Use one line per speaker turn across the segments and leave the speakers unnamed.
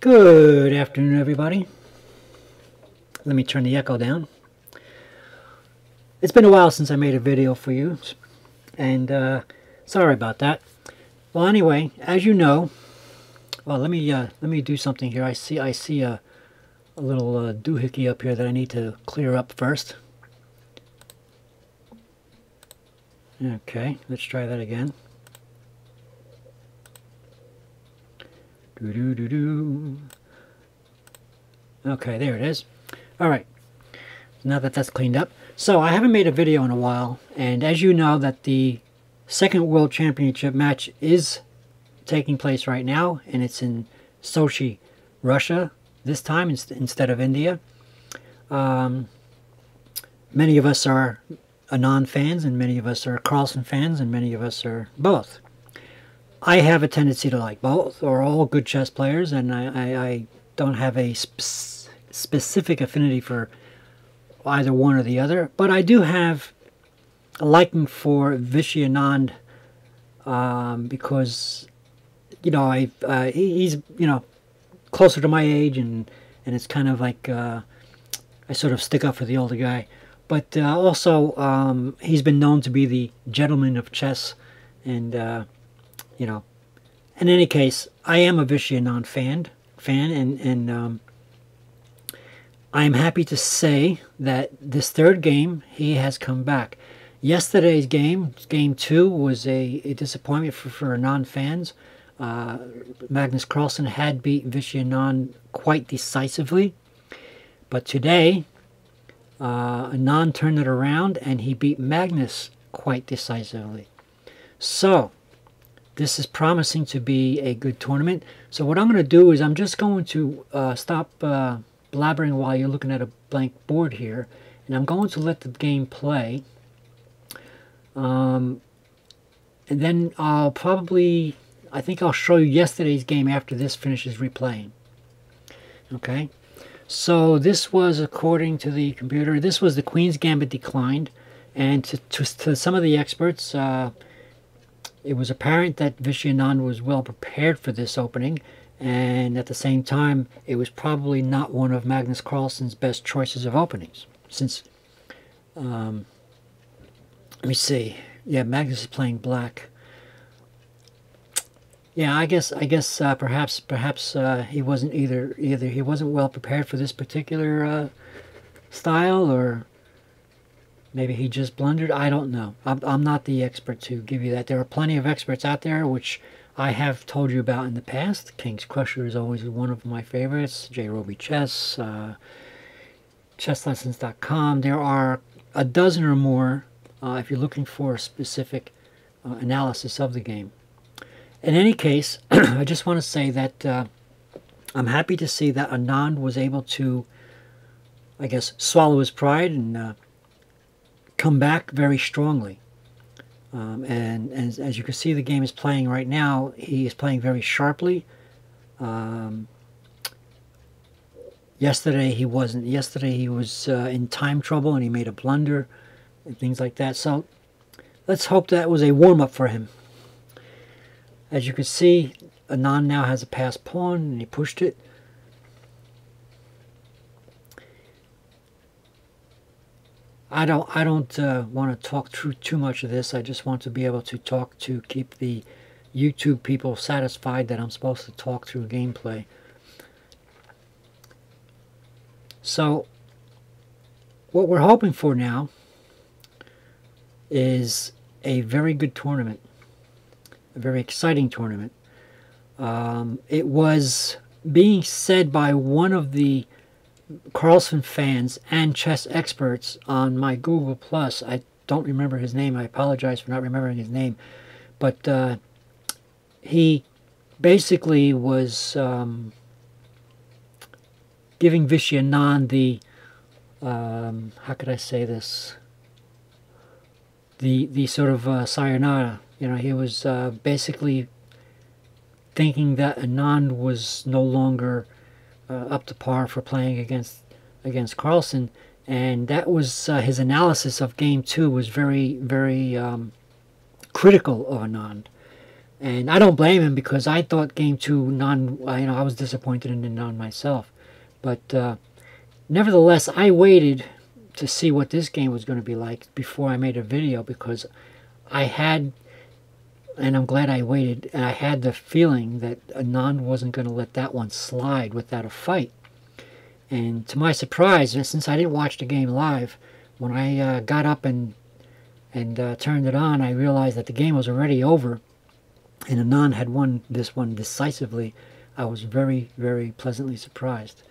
Good afternoon, everybody. Let me turn the echo down. It's been a while since I made a video for you, and sorry about that. Well, anyway, as you know, well, let me do something here. I see a little doohickey up here that I need to clear up first. Okay, let's try that again. Do-do-do-do. Okay, there it is. Alright, now that that's cleaned up. So, I haven't made a video in a while, and as you know that the second World Championship match is taking place right now, and it's in Sochi, Russia, this time instead of India. Many of us are Anand fans, and many of us are Carlsen fans, and many of us are both. I have a tendency to like both, or all good chess players, and I don't have a specific affinity for either one or the other, but I do have a liking for Vishy Anand because, you know, he's, you know, closer to my age, and it's kind of like I sort of stick up for the older guy. But also, he's been known to be the gentleman of chess, and you know, in any case, I am a Vishy Anand fan, and I am happy to say that this third game, he has come back. Yesterday's game 2, was a disappointment for Anand fans. Magnus Carlsen had beat Vishy Anand quite decisively, but today, Anand turned it around, and he beat Magnus quite decisively. So, this is promising to be a good tournament. So what I'm going to do is I'm just going to stop blabbering while you're looking at a blank board here, and I'm going to let the game play. And then I think I'll show you yesterday's game after this finishes replaying. Okay, so this was, according to the computer, this was the Queen's Gambit declined, and to some of the experts, it was apparent that Vishy Anand was well prepared for this opening, and at the same time, it was probably not one of Magnus Carlsen's best choices of openings. Since, let me see, yeah, Magnus is playing black. Yeah, I guess perhaps he wasn't either he wasn't well prepared for this particular style, or maybe he just blundered. I don't know. I'm not the expert to give you that. There are plenty of experts out there, which I have told you about in the past. King's Crusher is always one of my favorites. J. Roby Chess, ChessLessons.com. There are a dozen or more if you're looking for a specific analysis of the game. In any case, I just want to say that I'm happy to see that Anand was able to, I guess, swallow his pride and come back very strongly. And as you can see, the game is playing right now. He is playing very sharply. Yesterday he wasn't. Yesterday he was in time trouble, and he made a blunder and things like that. So let's hope that was a warm-up for him. As you can see, Anand now has a passed pawn, and he pushed it. I don't want to talk through too much of this. I just want to be able to talk to keep the YouTube people satisfied that I'm supposed to talk through gameplay. So, what we're hoping for now is a very good tournament, a very exciting tournament. It was being said by one of the Carlsen fans and chess experts on my Google Plus. I don't remember his name. I apologize for not remembering his name. But he basically was giving Vishy Anand the, how could I say this? The sort of sayonara. You know, he was basically thinking that Anand was no longer up to par for playing against Carlsen, and that was his analysis of game 2 was very, very critical of Anand. And I don't blame him, because I thought game 2 I was disappointed in the non myself. But nevertheless, I waited to see what this game was going to be like before I made a video, because I had, and I'm glad I waited, and I had the feeling that Anand wasn't going to let that one slide without a fight. And to my surprise, since I didn't watch the game live, when I got up and turned it on, I realized that the game was already over, and Anand had won this one decisively. I was very, very pleasantly surprised.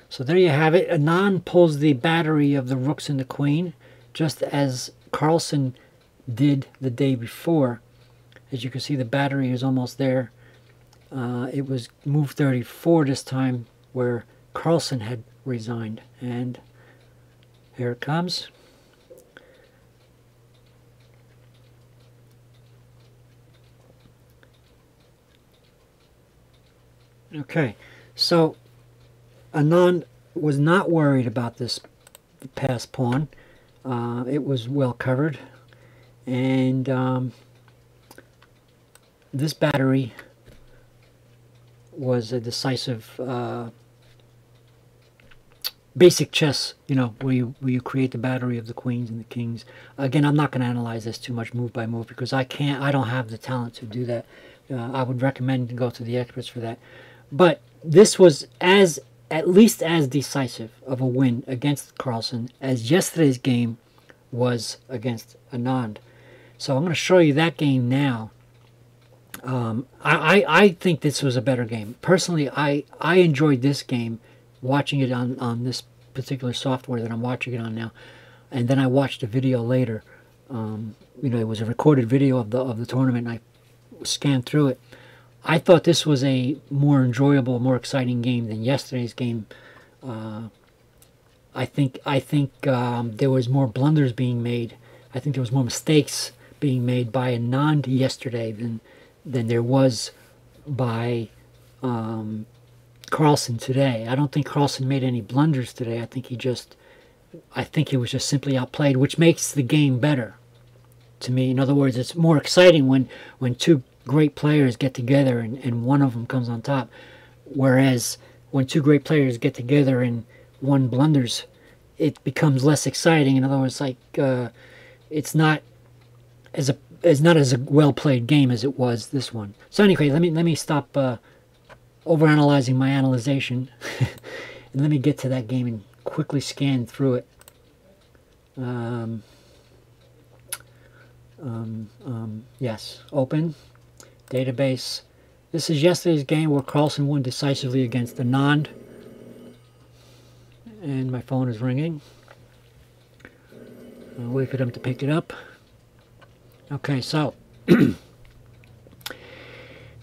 So there you have it. Anand pulls the battery of the rooks and the queen, just as Carlsen did the day before. As you can see, the battery is almost there. It was move 34 this time, where Carlsen had resigned. And here it comes. Okay, so Anand was not worried about this pass pawn. It was well covered, and this battery was a decisive basic chess, where you create the battery of the queens and the kings. Again, I'm not going to analyze this too much move by move, because I don't have the talent to do that. I would recommend to go to the experts for that. But this was at least as decisive of a win against Carlsen as yesterday's game was against Anand. So I'm going to show you that game now. I think this was a better game. Personally, I enjoyed this game, watching it on this particular software that I'm watching it on now. And then I watched a video later. It was a recorded video of the tournament, and I scanned through it. I thought this was a more enjoyable, more exciting game than yesterday's game. I think there was more blunders being made. I think there was more mistakes being made by Anand yesterday than there was by Carlsen today. I don't think Carlsen made any blunders today. I think he was just simply outplayed, which makes the game better to me. In other words, it's more exciting when two great players get together and one of them comes on top, whereas when two great players get together and one blunders, it becomes less exciting. In other words, it's not as a well played game as it was this one. So anyway, let me stop overanalyzing my analyzation and let me get to that game and quickly scan through it. Yes, open database. This is yesterday's game where Carlsen won decisively against Anand. And my phone is ringing. I'll wait for them to pick it up. Okay, so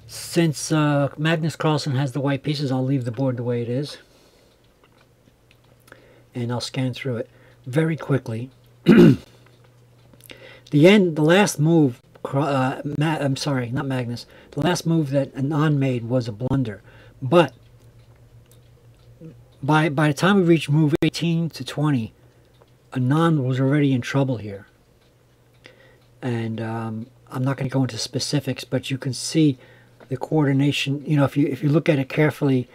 since Magnus Carlsen has the white pieces, I'll leave the board the way it is. And I'll scan through it very quickly. The last move, I'm sorry, not Magnus. The last move that Anand made was a blunder. But by the time we reached move 18 to 20, Anand was already in trouble here. And I'm not going to go into specifics, but you can see the coordination. If you look at it carefully,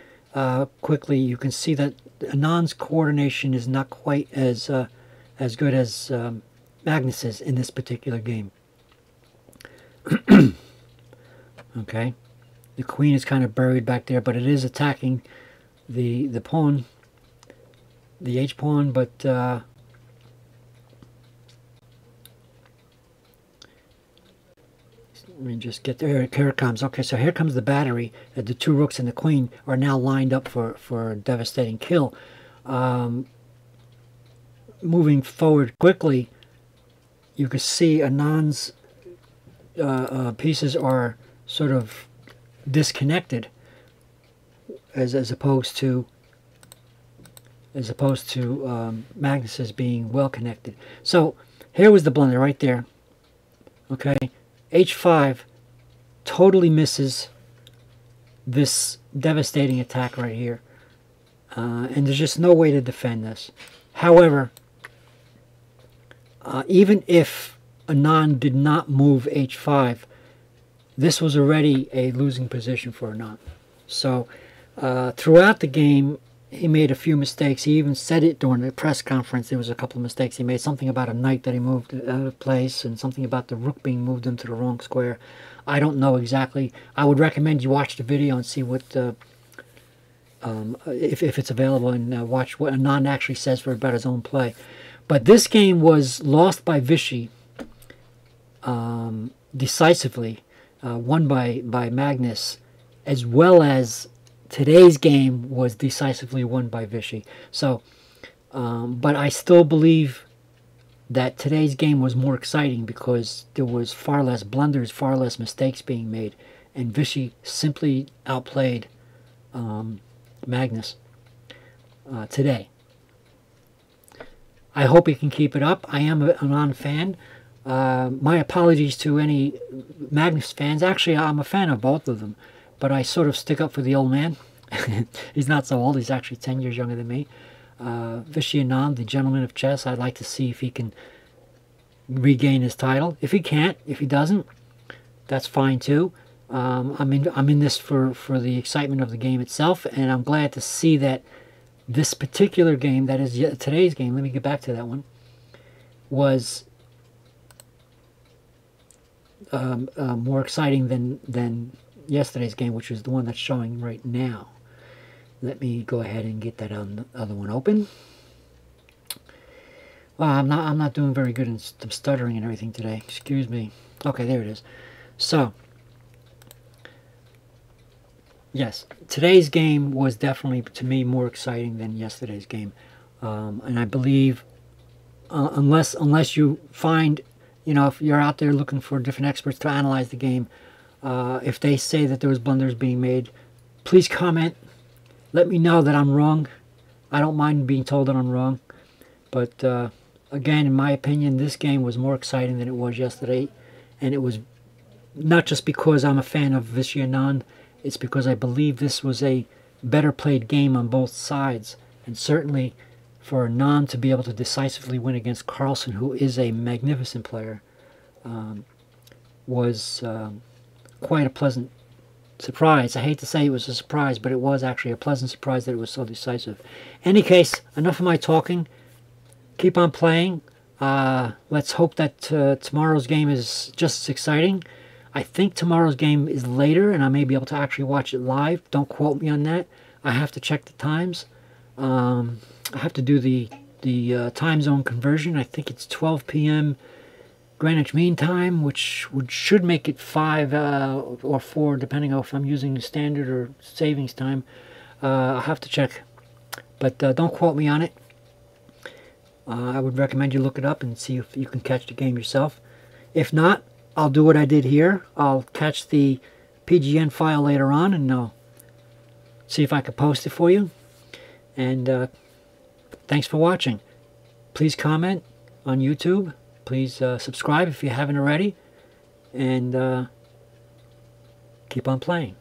quickly, you can see that Anand's coordination is not quite as good as Magnus's in this particular game. Okay, the queen is kind of buried back there, but it is attacking the pawn, the H pawn. But let me just get there. Here it comes. Okay, so here comes the battery. The two rooks and the queen are now lined up for a devastating kill. Moving forward quickly, you can see Anand's pieces are sort of disconnected, as opposed to Magnus's being well connected. So here was the blunder right there. Okay, H5 totally misses this devastating attack right here, and there's just no way to defend this. However, even if Anand did not move H5, this was already a losing position for Anand. So throughout the game, he made a few mistakes. He even said it during the press conference. There was a couple of mistakes he made. Something about a knight that he moved out of place, and something about the rook being moved into the wrong square. I don't know exactly. I would recommend you watch the video and see what if it's available, and watch what Anand actually says about his own play. But this game was lost by Vishy decisively, won by Magnus, as well as today's game was decisively won by Vishy. So, but I still believe that today's game was more exciting because there was far less blunders, far less mistakes being made, and Vishy simply outplayed Magnus today. I hope he can keep it up. I am an Anand fan. My apologies to any Magnus fans. Actually, I'm a fan of both of them, but I sort of stick up for the old man. He's not so old. He's actually 10 years younger than me. Vishy Anand, the gentleman of chess, I'd like to see if he can regain his title. If he can't, if he doesn't, that's fine too. I'm in this for the excitement of the game itself, and I'm glad to see that this particular game, that is today's game, let me get back to that one, was more exciting than yesterday's game, which is the one that's showing right now. Let me go ahead and get that other one open. Well, I'm not doing very good, and I'm stuttering and everything today. Excuse me. Okay, there it is. So, yes, today's game was definitely, to me, more exciting than yesterday's game. And I believe, unless you find, if you're out there looking for different experts to analyze the game, if they say that there was blunders being made, please comment. Let me know that I'm wrong. I don't mind being told that I'm wrong. But again, in my opinion, this game was more exciting than it was yesterday. And it was not just because I'm a fan of Vishy Anand. It's because I believe this was a better played game on both sides. And certainly for Anand to be able to decisively win against Carlsen, who is a magnificent player, was quite a pleasant surprise. I hate to say it was a surprise, but it was actually a pleasant surprise that it was so decisive. Any case, enough of my talking. Keep on playing. Let's hope that tomorrow's game is just as exciting. I think tomorrow's game is later, and I may be able to actually watch it live. Don't quote me on that. I have to check the times. I have to do the time zone conversion. I think it's 12 p.m. Greenwich Mean Time, which should make it 5 or 4, depending on if I'm using standard or savings time. I'll have to check, but don't quote me on it. I would recommend you look it up and see if you can catch the game yourself. If not, I'll do what I did here. I'll catch the PGN file later on, and I'll see if I can post it for you. And thanks for watching. Please comment on YouTube. Please subscribe if you haven't already. And keep on playing.